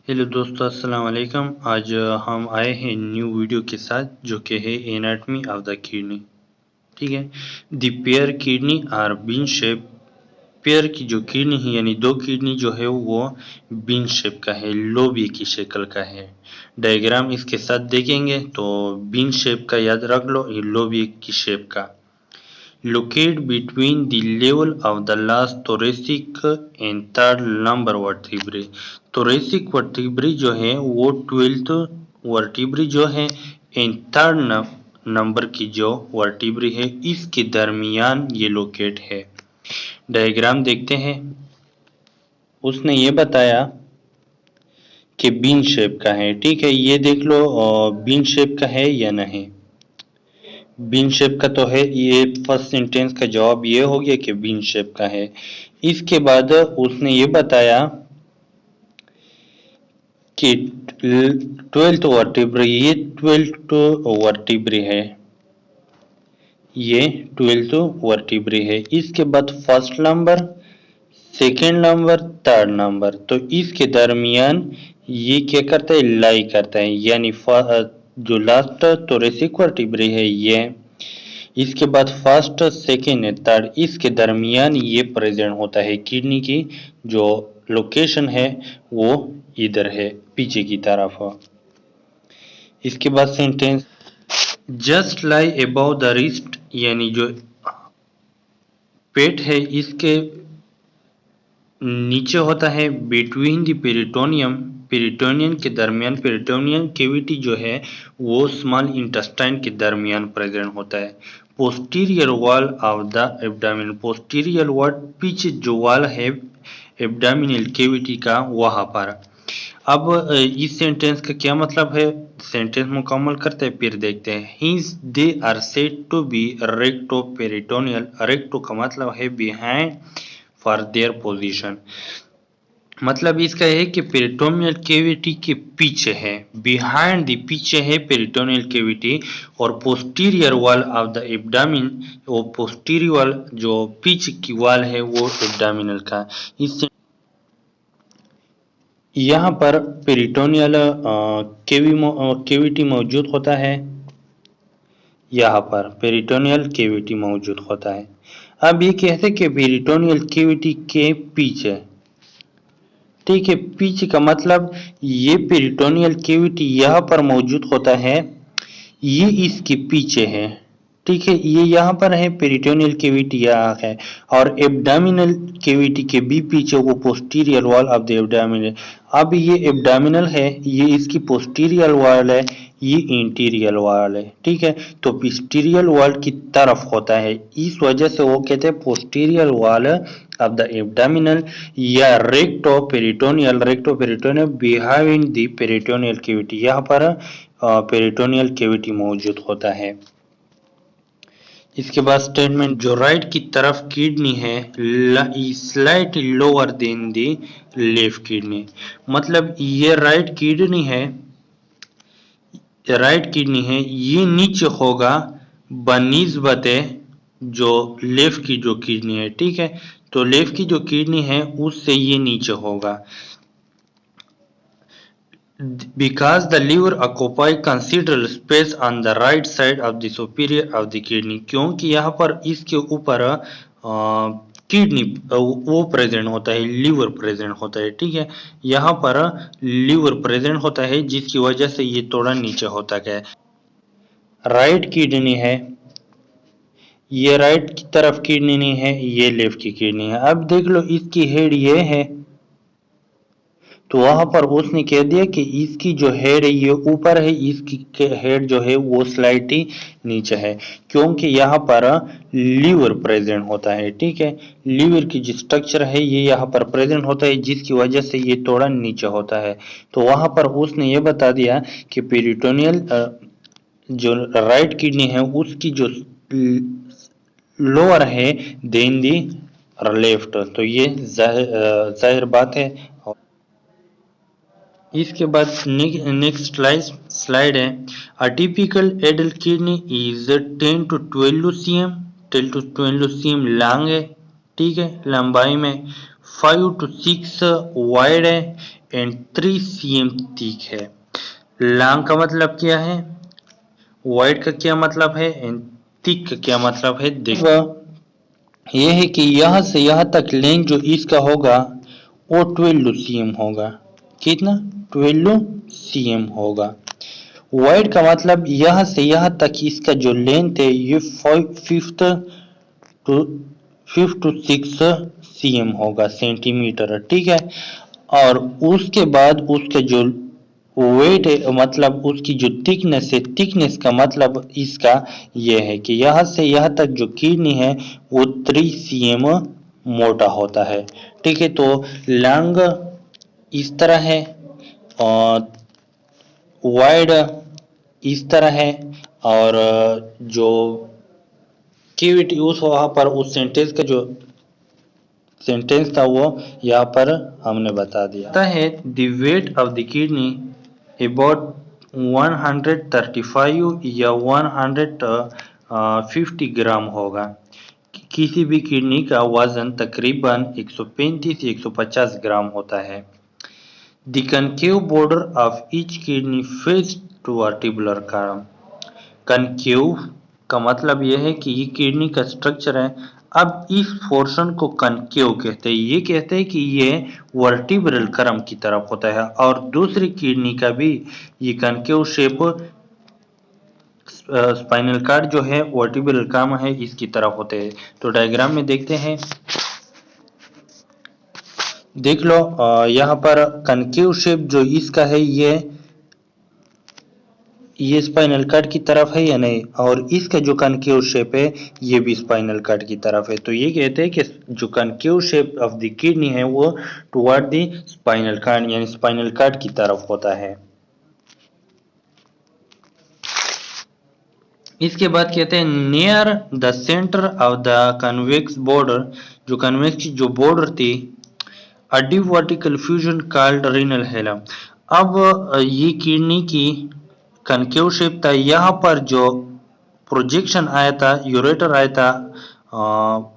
Hello दोस्तों, अस्सलाम वालेकुम। आज हम आए हैं न्यू वीडियो के साथ जो कि है एनाटमी ऑफ द किडनी। ठीक है। The pair kidney are bean shape. Pair की जो किडनी है यानी दो किडनी जो है वो बीन शेप का है, लोबी की शक्ल का है। डायग्राम इसके साथ देखेंगे तो बीन शेप का याद रख लो, ये लोबी की शेप का। Located between the level of the last thoracic and third lumbar vertebrae। thoracic vertebrae जो है वो 12th vertebrae जो है and third नंबर की जो vertebrae है इसके दरमियान ये लोकेट है। डायग्राम देखते हैं। उसने ये बताया कि बीन शेप का है। ठीक है, ये देख लो बीन शेप का है या नहीं। बीन शेप का तो है, ये फर्स्ट सेंटेंस का जवाब ये हो गया कि बीन शेप का है। इसके बाद उसने ये बताया कि 12th वर्टिब्रे, ये 12th वर्टिब्रे है, ये 12th वर्टिब्रे है। इसके बाद first number, second number, third number, तो इसके दरमियान ये क्या करता है, लाई करता है। यानी जो लास्ट थोरेसिक वर्टिब्रे है ये, इसके बाद फर्स्ट, सेकेंड, थर्ड, इसके दरमियान ये प्रेजेंट होता है। किडनी की जो लोकेशन है वो इधर है, पीछे की तरफ। इसके बाद sentence, just lie above the wrist, यानी जो पेट है इसके नीचे होता है। बिटवीन द पेरिटोनियम, पेरिटोनियम के दरमियान, पेरिटोनियम केविटी जो है वो स्मॉल इंटेस्टाइन के दरमियान प्रेजेंट होता है। Posterior wall of the abdomen, posterior wall पीछे जो वॉल है एब्डामिनल केविटी का वहां पर। अब इस सेंटेंस का क्या मतलब है, सेंटेंस मुकम्मल करते हैं फिर देखते हैं। Hence they are said to be recto peritoneal, recto का मतलब है बिहाइंड फॉर देयर पोजीशन। मतलब इसका है कि पेरिटोनियल केविटी के पीछे है, बिहाइंड द पीछे है पेरिटोनियल केविटी, और posterior wall of the abdomen, वो पोस्टीरियर वॉल जो पीछे की वॉल है वो एब्डामिनल का। इससे यहाँ पर पेरिटोनियल केविटी मौजूद होता है, यहाँ पर पेरिटोनियल केविटी मौजूद होता है। अब ये कहते हैं कि पेरिटोनियल केविटी के पीछे, ठीक है, पीछे का मतलब ये पेरिटोनियल केविटी यहाँ पर मौजूद होता है, ये इसके पीछे है। ठीक है, ये यहाँ पर है, पेरिटोनियल केविटी यहाँ है, और एब्डामिनल केविटी के भी पीछे वो posterior wall of the abdominal. अब ये एब्डामिनल है, ये इसकी पोस्टीरियर वॉल है, ये इंटीरियर वॉल है। ठीक है, तो पोस्टीरियर वॉल की तरफ होता है, इस वजह से वो कहते हैं posterior wall of the abdominal या recto peritoneal, recto peritoneal behind the peritoneal cavity, यहाँ पर पेरिटोनियल केविटी मौजूद होता है। इसके बाद स्टेटमेंट, जो राइट की तरफ किडनी है स्लाइट लोअर देन दी लेफ्ट किडनी, मतलब ये राइट किडनी है, राइट किडनी है, ये नीचे होगा बनिस्बते जो लेफ्ट की जो किडनी है। ठीक है, तो लेफ्ट की जो किडनी है उससे ये नीचे होगा। Because the liver occupy considerable space on the right side of the superior of the kidney, क्योंकि यहाँ पर इसके ऊपर किडनी वो प्रेजेंट होता है, लीवर प्रेजेंट होता है। ठीक है, यहाँ पर लीवर प्रेजेंट होता है जिसकी वजह से ये थोड़ा नीचे होता है। राइट किडनी है, ये राइट की तरफ किडनी नहीं है, ये लेफ्ट की किडनी है। अब देख लो इसकी हेड ये है, तो वहां पर उसने कह दिया कि इसकी जो हेड है ये ऊपर है, इसकी हेड जो है वो स्लाइटली नीचे है, क्योंकि यहाँ पर लीवर प्रेजेंट होता है। ठीक है, लीवर की जो स्ट्रक्चर है ये यहाँ पर प्रेजेंट होता है जिसकी वजह से ये थोड़ा नीचे होता है। तो वहां पर उसने ये बता दिया कि पेरिटोनियल जो राइट किडनी है उसकी जो लोअर है देन दी लेफ्ट, तो ये जाहिर बात है। इसके बाद नेक्स्ट स्लाइड है, a typical adult kidney is 10 to 12 cm, 10 to 12 cm long है। ठीक है, लंबाई में 5 to 6 वाइड है एंड 3 cm थिक है। लॉन्ग का मतलब क्या है, वाइड का क्या मतलब है, एंड थिक का क्या मतलब है। देखो यह है कि यहाँ से यहाँ तक लेंथ जो इसका होगा वो 12 cm होगा। कितना? 12 cm होगा। वाइड का मतलब यहाँ से यहाँ तक इसका जो लेंथ है ये 5 to 6 cm होगा, सेंटीमीटर, ठीक है। और उसके बाद उसके जो वेट है मतलब उसकी जो थिकनेस है, थिकनेस का मतलब इसका यह है कि यहाँ से यहाँ तक जो किडनी है वो 3 cm मोटा होता है, ठीक है। तो लॉन्ग इस तरह है और वाइड इस तरह है, और जो कैविटी उस वहां पर उस सेंटेंस का जो सेंटेंस था वो यहाँ पर हमने बता दिया है। The weight of the kidney about 135 या 150 ग्राम होगा। किसी भी किडनी का वजन तकरीबन 135 या 150 ग्राम होता है। The concave border of each kidney face to vertebral column. Concave का मतलब यह है कि ये किडनी का स्ट्रक्चर है। अब इस पोर्शन को कनकेव कहते हैं। ये कहते हैं कि ये वर्टिब्रल कॉलम की तरफ होता है, और दूसरी किडनी का भी ये कनकेव शेप स्पाइनल कार्ड जो है वर्टिब्रल कॉलम है इसकी तरफ होते हैं। तो डायग्राम में देखते हैं, देख लो यहाँ पर कनकेव शेप जो इसका है ये स्पाइनल कार्ड की तरफ है या नहीं, और इसका जो कनकेव शेप है ये भी स्पाइनल कार्ड की तरफ है। तो ये कहते हैं कि जो concave shape of the kidney है वो टुवर्ड द स्पाइनल कार्ड यानी स्पाइनल कार्ड की तरफ होता है। इसके बाद कहते हैं near the centre of the convex border, जो कन्वेक्स जो बॉर्डर थी, a deep vertical fusion called renal hilum. अब ये किडनी की कनकेव शेप था, यहाँ पर जो प्रोजेक्शन आया था, यूरेटर आया था,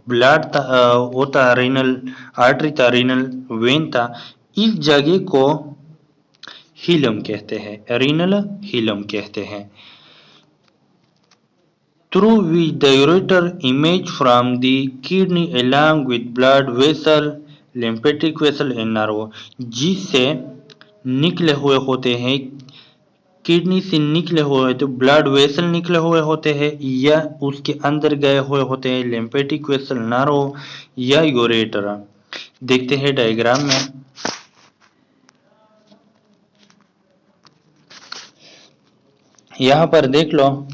ब्लड था, वो था रीनल आर्टरी था, रीनल वेन था, इस जगह को हीलम कहते हैं, रीनल हीलम कहते हैं। through which the ureter emerges from the kidney along with blood vessel, lymphatic vessel and nerve, जिससे निकले हुए होते हैं, किडनी से निकले हुए तो ब्लड वेसल निकले हुए होते हैं या उसके अंदर गए हुए होते हैं लिम्फेटिक वेसल, नर्व या यूरेटर। देखते हैं डायग्राम में, यहाँ पर देख लो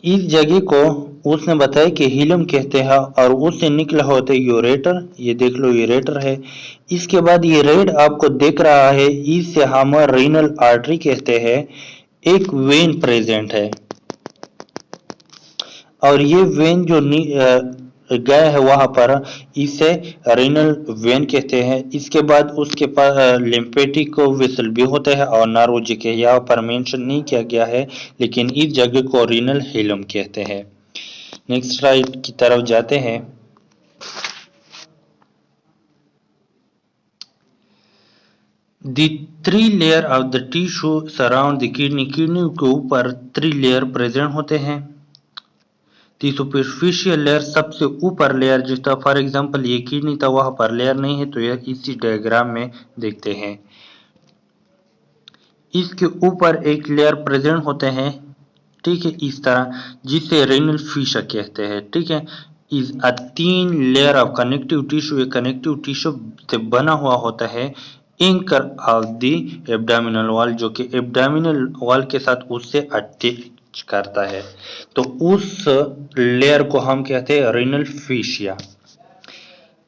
इस जगह को उसने बताया कि हीलम कहते हैं, और उससे निकला होता है यूरेटर। ये देख लो यूरेटर है। इसके बाद ये रेड आपको दिख रहा है, इससे हम रीनल आर्टरी कहते हैं। एक वेन प्रेजेंट है और ये वेन जो गए है वहां पर, इसे रीनल वेन कहते हैं। इसके बाद उसके पास लिम्फेटिक वेसल भी होता है और नर्व के यहाँ पर मेंशन नहीं किया गया है, लेकिन इस जगह को रीनल हेलम कहते हैं। नेक्स्ट स्लाइड की तरफ जाते हैं। The 3 layer of the tissue surround the kidney, kidney के ऊपर 3 लेयर प्रेजेंट होते हैं। दी सुपरफिशियल लेयर सबसे ऊपर लेयर जो था, फॉर एग्जांपल ये किडनी था वहां पर लेयर नहीं है, तो यह इसी डायग्राम में देखते हैं। इसके ऊपर एक लेयर प्रेजेंट होते हैं, ठीक है, इस तरह, जिसे रेनल फिशर कहते हैं, ठीक है। Is a 3 layer of connective tissue, ये कनेक्टिव टिश्यू से बना हुआ होता है। Anchor of the abdominal wall, जो कि एब्डोमिनल वॉल के साथ उससे अटैच करता है, तो उस लेयर को हम कहते हैं रीनल फिशिया।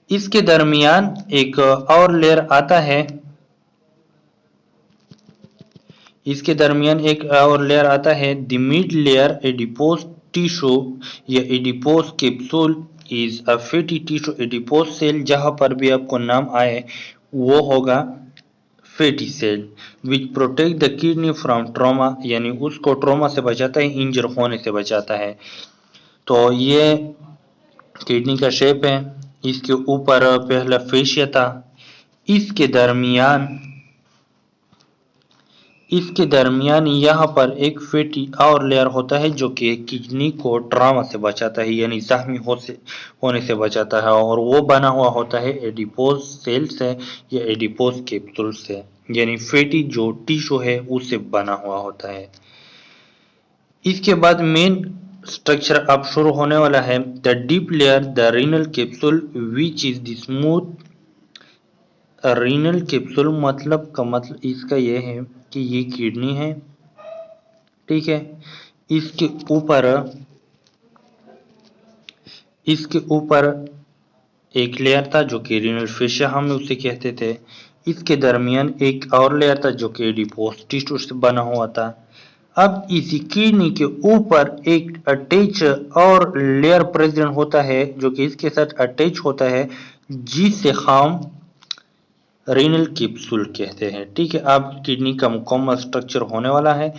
इसके दरमियान एक और लेयर आता है, इसके दरमियान एक और लेयर आता है, the mid layer adipose tissue या adipose capsule is a fatty tissue. Adipose cell जहां पर भी आपको नाम आए वो होगा fatty cell which protect the kidney from trauma, यानी उसको ट्रॉमा से बचाता है, इंजर होने से बचाता है। तो ये किडनी का शेप है। इसके ऊपर पहला फेशिया था, इसके दरमियान यहाँ पर एक फैटी और लेयर होता है जो कि किडनी को ट्रॉमा से बचाता है, यानी जख्मी होने से बचाता है, और वो बना हुआ होता है एडिपोज सेल से या एडिपोज कैप्सूल से, यानी फैटी जो टिश्यू है उससे बना हुआ होता है। इसके बाद मेन स्ट्रक्चर अब शुरू होने वाला है। The deep layer the renal capsule which is the smooth. Renal capsule मतलब का मतलब इसका ये है कि ये किडनी है, ठीक है। इसके ऊपर एक लेयर था जो कि रीनल फेशिया हम उसे कहते थे। इसके दरमियान एक और लेयर था जो कि एडिपोज टिश्यू से बना हुआ था। अब इसी किडनी के ऊपर एक अटैच और लेयर प्रेजेंट होता है जो कि इसके साथ अटैच होता है, जिसे हम रीनल कैप्सूल कहते हैं, ठीक है। अब किडनी का मुकम्मल स्ट्रक्चर होने वाला है,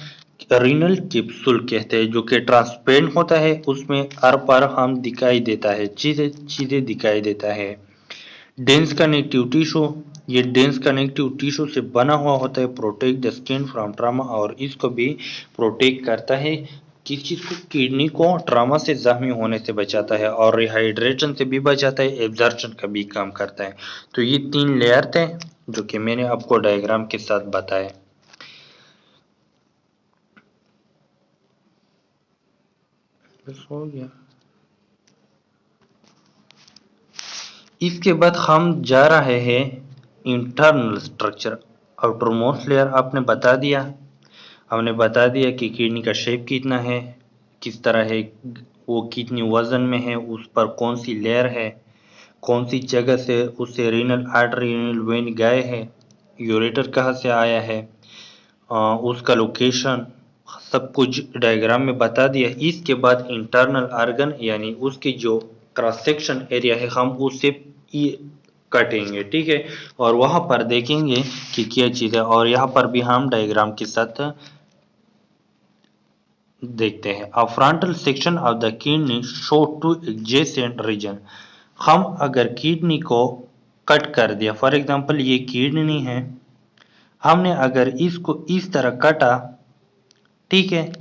रीनल कैप्सूल कहते हैं, जो कि ट्रांसपेरेंट होता है, उसमें हर पार हम दिखाई देता है, चीजें दिखाई देता है। डेंस कनेक्टिव टिश्यू, ये डेंस कनेक्टिव टिश्यू से बना हुआ होता है, protect the skin from trauma, और इसको भी प्रोटेक्ट करता है, किस चीज को, किडनी को ट्रामा से जख्मी होने से बचाता है, और रिहाइड्रेशन से भी बचाता है, एब्जॉर्प्शन का भी काम करता है। तो ये 3 लेयर थे जो कि मैंने आपको डायग्राम के साथ बताए। बस हो गया। इसके बाद हम जा रहे हैं इंटरनल स्ट्रक्चर। आउटरमोस्ट लेयर आपने बता दिया, हमने बता दिया कि किडनी का शेप कितना है, किस तरह है, वो कितनी वजन में है, उस पर कौन सी लेयर है, कौन सी जगह से उसे रीनल आर्टरी रीनल वेन गए है, यूरेटर कहाँ से आया है, उसका लोकेशन, सब कुछ डायग्राम में बता दिया। इसके बाद इंटरनल ऑर्गन यानी उसकी जो क्रॉस सेक्शन एरिया है हम उसे कटेंगे, ठीक है, और वहां पर देखेंगे कि क्या चीज है, और यहाँ पर भी हम डायग्राम के साथ देखते हैं। A frontal section of the kidney show two adjacent region. हम अगर किडनी को कट कर दिया, फॉर एग्जांपल ये किडनी है, हमने अगर इसको इस तरह कटा, ठीक है,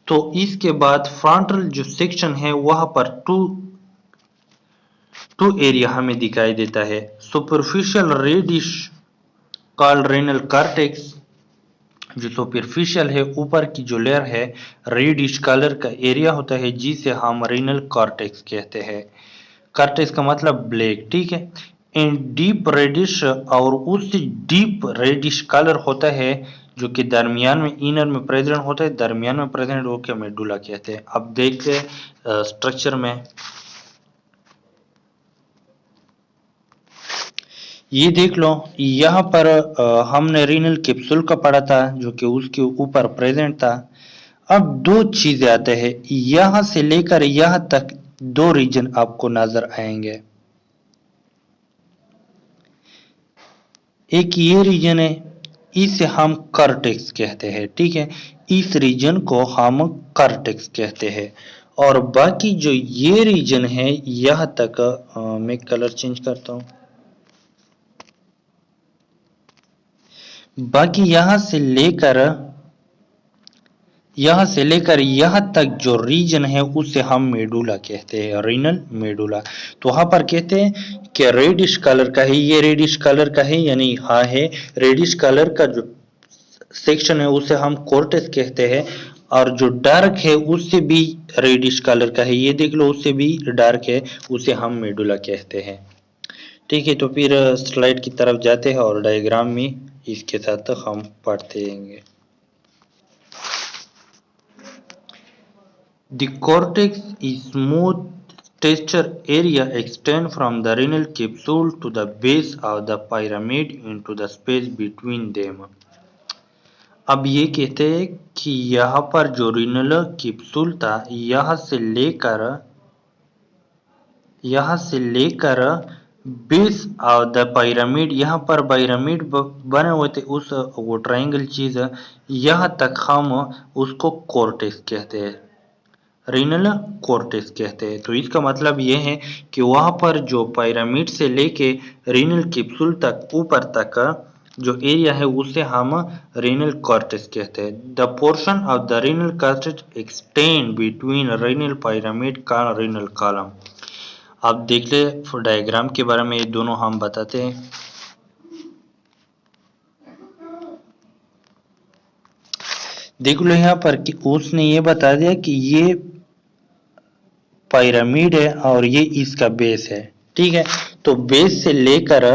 तो इसके बाद फ्रंटल जो सेक्शन है वहां पर टू एरिया हमें दिखाई देता है। Superficial reddish called renal cortex, जो सुपरफिशियल है, ऊपर की जो लेयर है, रेडिश कलर का एरिया होता है, जिसे हम रेनल कॉर्टेक्स कहते हैं। कॉर्टेक्स का मतलब ब्लैक, ठीक है। एंड डीप रेडिश, और उससे डीप रेडिश कलर होता है जो कि दरमियान में, इनर में प्रेजेंट होता है, दरमियान में प्रेजेंट होकर मेडुला कहते हैं। अब देखते हैं स्ट्रक्चर में। ये देख लो, यहाँ पर हमने रीनल कैप्सूल का पढ़ा था जो कि उसके ऊपर प्रेजेंट था। अब 2 चीजें आते हैं, यहां से लेकर यहां तक 2 रीजन आपको नजर आएंगे। एक ये रीजन है, इसे हम कॉर्टेक्स कहते हैं, ठीक है, इस रीजन को हम कॉर्टेक्स कहते हैं। और बाकी जो ये रीजन है यहां तक, मैं कलर चेंज करता हूं, बाकी यहां से लेकर यहां तक जो रीजन है उसे हम मेडुला कहते हैं, रीनल मेडुला। तो वहां पर कहते हैं कि रेडिश कलर का है, ये रेडिश कलर का है, यानी हाँ है, रेडिश कलर का जो सेक्शन है उसे हम कोर्टेक्स कहते हैं, और जो डार्क है उससे भी रेडिश कलर का है, ये देख लो, उससे भी डार्क है, उसे हम मेडुला कहते हैं, ठीक है। तो फिर स्लाइड की तरफ जाते हैं और डायग्राम में इसके साथ हम पढ़ते रहेंगे। The cortex is smooth texture area extend from the renal capsule to the base of the pyramid into the space between them। अब ये कहते हैं कि यहाँ पर जो रिनल कैप्सूल था, यहाँ से लेकर बेस ऑफ द पिरामिड, यहाँ पर पिरामिड बने हुए थे उस वो ट्रायंगल चीज, यहाँ तक हम उसको कोर्टेक्स कहते हैं, रीनल कोर्टेक्स कहते हैं। तो इसका मतलब ये है कि वहाँ पर जो पिरामिड से लेके रीनल कैप्सूल तक ऊपर तक जो एरिया है उसे हम रीनल कॉर्टेक्स कहते हैं। The portion of the renal cortex extend between renal pyramid का रीनल कॉलम। आप देख ले डायग्राम के बारे में, ये दोनों हम बताते हैं। देख लो यहाँ पर कि उसने ये बता दिया कि ये पिरामिड है और ये इसका बेस है, ठीक है। तो बेस से लेकर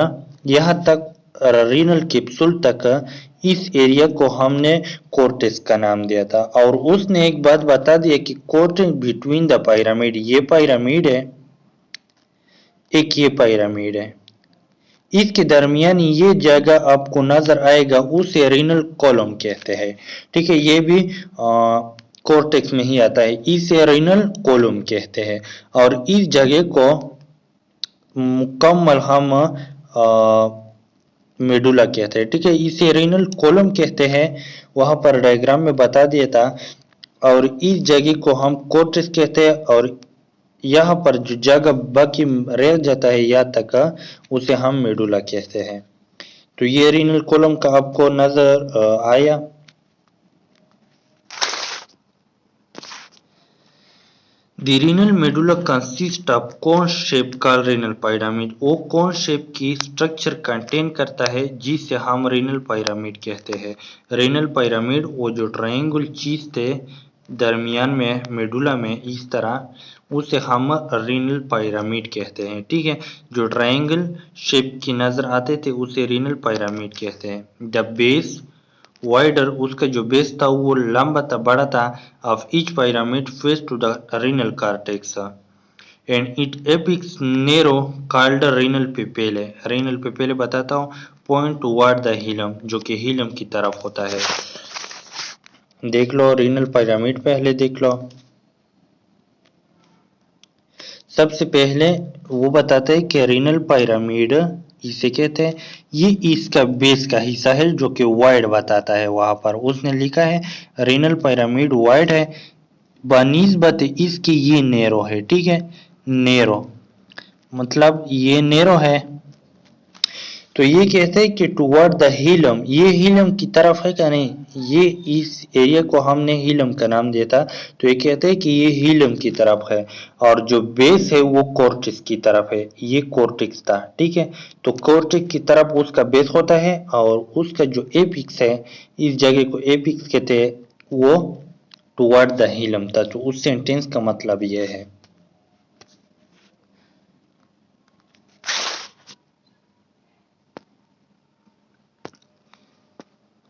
यहाँ तक रीनल कैप्सूल तक इस एरिया को हमने कोर्टेक्स का नाम दिया था। और उसने एक बात बता दिया कि कोर्टेक्स बिटवीन द पिरामिड, ये पिरामिड है, एक ये पिरामिड है, इसके दरमियान ये जगह आपको नजर आएगा उसे रीनल कॉलम कहते हैं, ठीक है। ये भी कोर्टेक्स में ही आता है, इसे रीनल कॉलम कहते हैं। और इस जगह को मुकम्मल हम मेडुला कहते हैं, ठीक है। इसे रीनल कॉलम कहते हैं, वहां पर डायग्राम में बता दिया था। और इस जगह को हम कोर्टेक्स कहते हैं, और यहाँ पर जो जगह बाकी रह जाता है यहाँ तक उसे हम मेडुला कहते हैं। तो ये रीनल कॉलम का आपको नजर आया। The renal medulla consists of cone shape का renal pyramid, वो cone shape की स्ट्रक्चर कंटेन करता है जिसे हम renal pyramid कहते हैं। renal pyramid वो जो ट्रायंगल चीज थे दरमियान में मेडुला में इस तरह, उसे हम renal pyramid कहते हैं, ठीक है। जो ट्रायंगल शेप की नजर आते थे उसे renal pyramid कहते हैं। द बेस वाइडर, उसका जो बेस था वो लंबा था, बड़ा था। Of each pyramid face to the renal cortex and it apex narrow called renal papillae. Renal papillae बताता हूँ, पॉइंट टुवर्ड द हीलम, जो कि हीलम की तरफ होता है। देख लो रीनल पिरामिड पहले देख लो। सबसे पहले वो बताते हैं कि रीनल पिरामिड इसे कहते हैं, ये इसका बेस का हिस्सा है जो कि वाइड बताता है। वहां पर उसने लिखा है रीनल पिरामिड वाइड है बनिस्बत इसकी ये नेरो है, ठीक है। नेरो मतलब ये नेरो है। तो ये कहते हैं कि टुवर्ड द हीलम, ये हीलम की तरफ है क्या, नहीं, ये इस एरिया को हमने हीलम का नाम दिया था। तो ये कहते हैं कि ये हीलम की तरफ है, और जो बेस है वो कोर्टेक्स की तरफ है। ये कोर्टेक्स था, ठीक है। तो कोर्टेक्स की तरफ उसका बेस होता है, और उसका जो एपिक्स है, इस जगह को एपिक्स कहते हैं, वो टुवर्ड द हीलम था। तो उस सेंटेंस का मतलब ये है।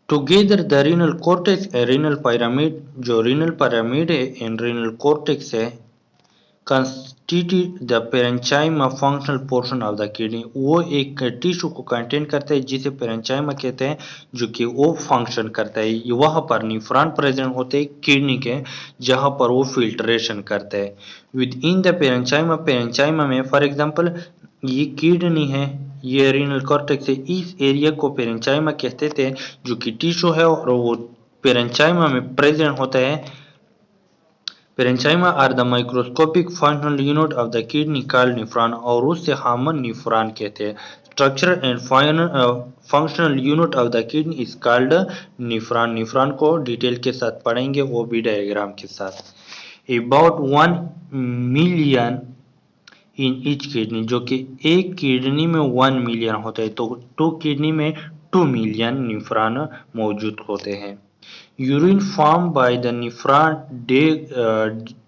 Together the renal cortex a renal pyramid, जो रीनल पिरामिड है एंड रीनल कॉर्टेक्स है, constitute the parenchyma functional portion of the kidney, वो एक टिश्यू को कंटेन करता है जिसे पेरेंचाइमा कहते हैं, जो कि वो फंक्शन करता है। वहाँ पर निफ्रॉन प्रेजेंट होते हैं किडनी के, जहाँ पर वो फिल्ट्रेशन करते हैं। विद इन द पेरेंचाइमा, पेरेंचाइमा में फॉर एग्जांपल ये किडनी है, ये रीनल कॉर्टेक्स है, इस एरिया को पेरेंचाइमा कहते थे, जो कि टिश्यू है और वो पेरेंचाइमा में प्रेजेंट होता है। Parenchyma are the microscopic functional unit of the kidney called nephron, और उससे हम निफ्रॉन कहते हैं। Structure and functional unit of the kidney is called nephron. Nephron को डिटेल के साथ पढ़ेंगे, वो भी डायग्राम के साथ। About 1 million in each kidney, जो कि एक किडनी में 1 मिलियन होते हैं, तो 2 किडनी में 2 मिलियन निफ्रॉन मौजूद होते हैं। Urine form by the nephron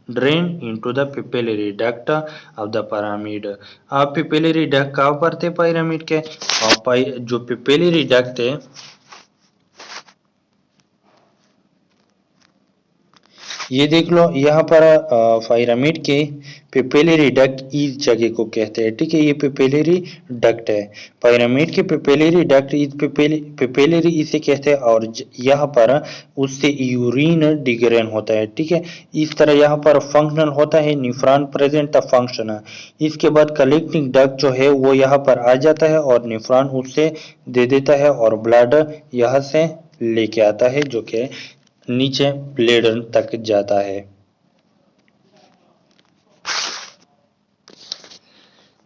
drain into the papillary duct of the pyramid. अब पिपेलरी डक्ट कहाँ पर थे पिरामिड के, जो पिपेलरी डक्ट है ये देख लो यहाँ पर पायरामिड के पेपिलरी डक्ट इस जगह को कहते हैं। ठीक है, ये पेपिलरी डक्ट है। पायरामिड के पेपिलरी डक्ट इस पेपिलरी इसे कहते हैं और यहाँ पर उससे यूरिन डिग्रेन होता है। ठीक है, इस तरह यहाँ पर फंक्शनल होता है, निफ्रॉन प्रेजेंट था फंक्शनल। इसके बाद कलेक्टिंग डक्ट जो है वो यहाँ पर आ जाता है और निफ्रॉन उससे दे देता है और ब्लड यहाँ से लेके आता है जो कि नीचे ब्लेडर तक जाता है।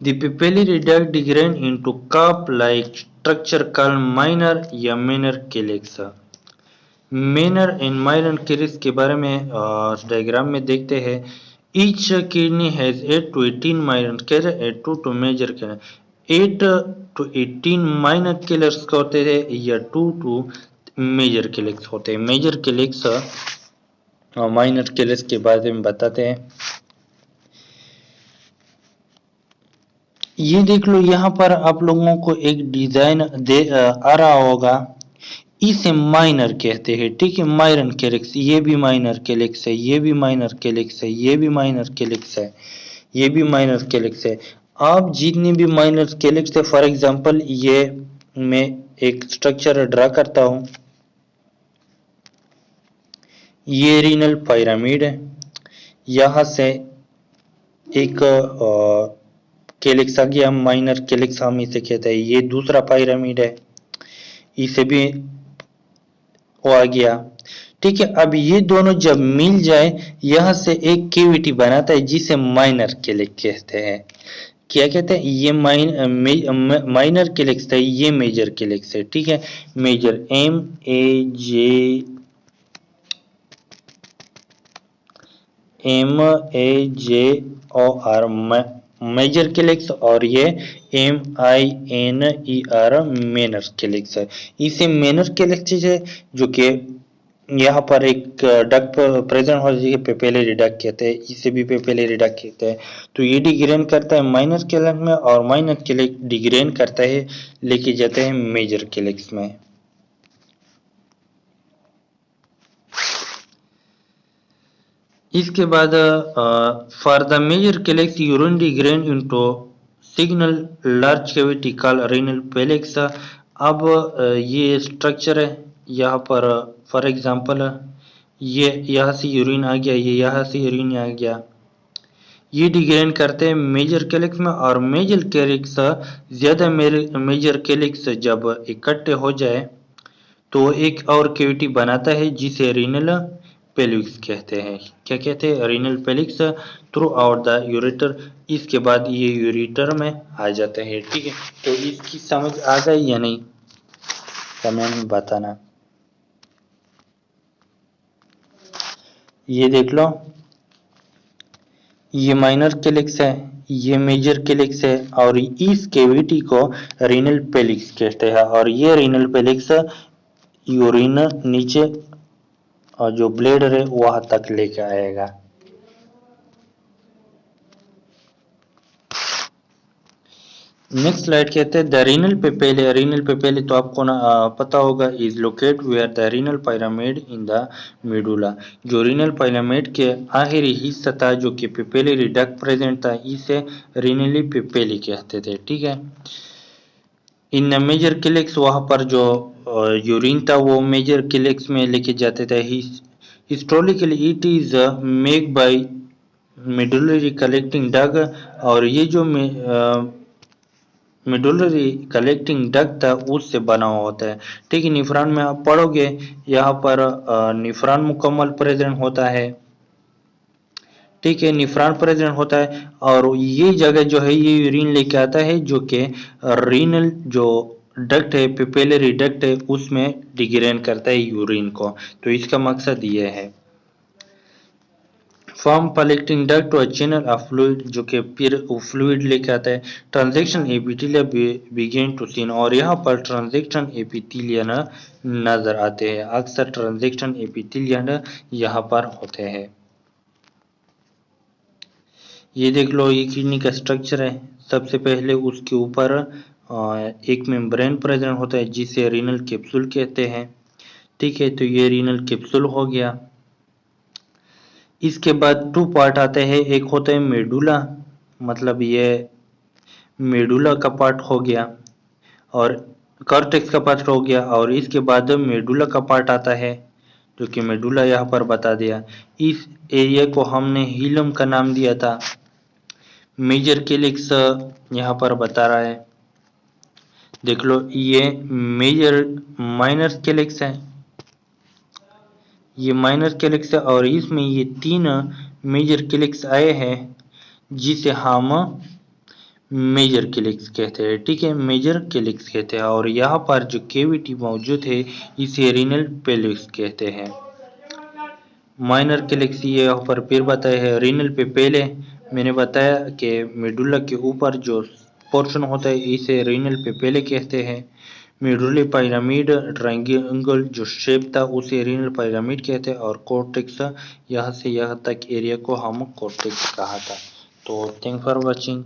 The papillary duct degrade into cup-like structure called minor या minor calyx। minor and minor calyx के बारे में डायग्राम में देखते हैं। Each kidney has 8 to 18 minor calyx and 2 to major calyx। 8 to 18 minor calyx होते हैं या 2 to मेजर कैलिक्स होते हैं। मेजर कैलिक्स माइनर कैलिक्स के बारे में बताते हैं। ये देख लो यहाँ पर आप लोगों को एक डिजाइन आ रहा होगा, इसे माइनर कहते हैं। ठीक है, माइनर कैलिक्स, ये भी माइनर कैलिक्स है, ये भी माइनर कैलिक्स है, ये भी माइनर कैलिक्स है, ये भी माइनर कैलिक्स है। आप जितने भी माइनर कैलिक्स है, फॉर एग्जांपल ये मैं एक स्ट्रक्चर ड्रा करता हूँ। ये रीनल पिरामिड है, यहाँ से एक कैलिक्स आ गया, माइनर कैलिक्स हम इसे कहते हैं। ये दूसरा पिरामिड है, इसे भी वो आ गया। ठीक है, अब ये दोनों जब मिल जाए यहाँ से एक कैविटी बनाता है जिसे माइनर कैलिक्स कहते हैं। क्या कहते हैं? ये माइनर कैलिक्स है, ये मेजर कैलिक्स है। ठीक है, मेजर MAJOR मेजर कैलिक्स और ये MINER मेनर कैलिक्स है। इसे मेनर कैलिक्स है जो कि यहाँ पर एक डक प्रेजेंट हो जाए, पेपिलरी डक कहते हैं, इसे भी पेपिलरी डक कहते हैं। तो ये डिग्रेन करता है माइनर कैलिक्स में और माइनर कैलिक्स डिग्रेन करता है लेके जाते हैं मेजर कैलिक्स में। इसके बाद for the major calyx urine drain into single large cavity called renal pelvis. अब ये स्ट्रक्चर है, यहाँ पर फॉर एग्जांपल ये यहाँ से यूरिन आ गया, ये यहाँ से यूरिन आ गया, ये डिग्रेन करते हैं मेजर कैलिक्स में। और मेजर कैलिक्स ज्यादा मेजर कैलिक्स जब इकट्ठे हो जाए तो एक और कैविटी बनाता है जिसे रीनल पेलिक्स कहते हैं। क्या कहते हैं? Renal pelvis through out the ureter. इसके बाद ये यूरेटर में आ जाते हैं। ठीक है, तो इसकी समझ आ गई या नहीं, कमेंट में बताना। ये देख लो, ये माइनर कैलिक्स है, ये मेजर कैलिक्स है और इस कैविटी को रीनल पेलिक्स कहते हैं। और ये रीनल पेलिक्स यूरिन नीचे और जो ब्लेडर है वहां तक लेके आएगा। नेक्स्ट स्लाइड कहते हैं the renal papillae. Renal papillae तो आपको ना पता होगा, is located where the renal pyramid in the medulla. जो रीनल पिरामिड के आखिरी हिस्सा था जो कि पेपिलरी डक्ट प्रेजेंट था, इसे रीनली पेपिले कहते थे। ठीक है, इन मेजर कैलिक्स वहां पर जो यूरिन था वो मेजर कैलिक्स में लेके जाते थे। Historically it is make by medullary collecting duct. और ये जो मेडुलरी कलेक्टिंग डक्ट था उससे बना हुआ होता है। ठीक है, निफ्रॉन में आप पढ़ोगे यहाँ पर निफ्रॉन मुकम्मल प्रेजेंट होता है। ठीक है, निफ्रॉन प्रेजेंट होता है और ये जगह जो है ये यूरिन लेके आता है जो कि रीनल जो डक्ट है, पेपिलरी डक्ट है, उसमें डिग्रेन करता है यूरिन को। तो इसका मकसद ये है। फॉर्म कलेक्टिंग डक्ट और चैनल ऑफ फ्लूइड जो कि फिर फ्लूइड लेके आता है। Transaction epithelia begin to seen. और यहाँ पर ट्रांजैक्शन एपिथेलिया नजर आते हैं, अक्सर ट्रांजैक्शन एपिथेलिया यहाँ पर होते हैं। ये देख लो, ये किडनी का स्ट्रक्चर है। सबसे पहले उसके ऊपर एक मेम्ब्रेन प्रेजेंट होता है जिसे रीनल कैप्सूल कहते हैं। ठीक है, तो ये रीनल कैप्सूल हो गया। इसके बाद 2 पार्ट आते हैं, एक होता है मेडुला, मतलब ये मेडुला का पार्ट हो गया और कॉर्टेक्स का पार्ट हो गया, और इसके बाद मेडुला का पार्ट आता है जो कि मेडुला यहाँ पर बता दिया। इस एरिया को हमने हिलम का नाम दिया था। मेजर कैलिक्स यहाँ पर बता रहा है, देख लो ये मेजर माइनर कैलिक्स है, ये माइनर कैलिक्स है और इसमें ये 3 मेजर कैलिक्स आए हैं जिसे हम मेजर कैलिक्स कहते हैं। ठीक है, मेजर कैलिक्स कहते हैं, और यहाँ पर जो कैविटी मौजूद है इसे रीनल पेलिक्स कहते हैं। माइनर कैलिक्स ये यहाँ पर फिर बताया है। रीनल पे पहले मैंने बताया कि मेडुला के ऊपर जो पोर्शन होता है इसे रीनल पे पहले कहते हैं। मेडुला पिरामिड ट्रायंगल जो शेप था उसे रीनल पिरामिड कहते हैं, और कॉर्टेक्स यहाँ से यहाँ तक एरिया को हम कॉर्टेक्स कहा था। तो थैंक फॉर वॉचिंग।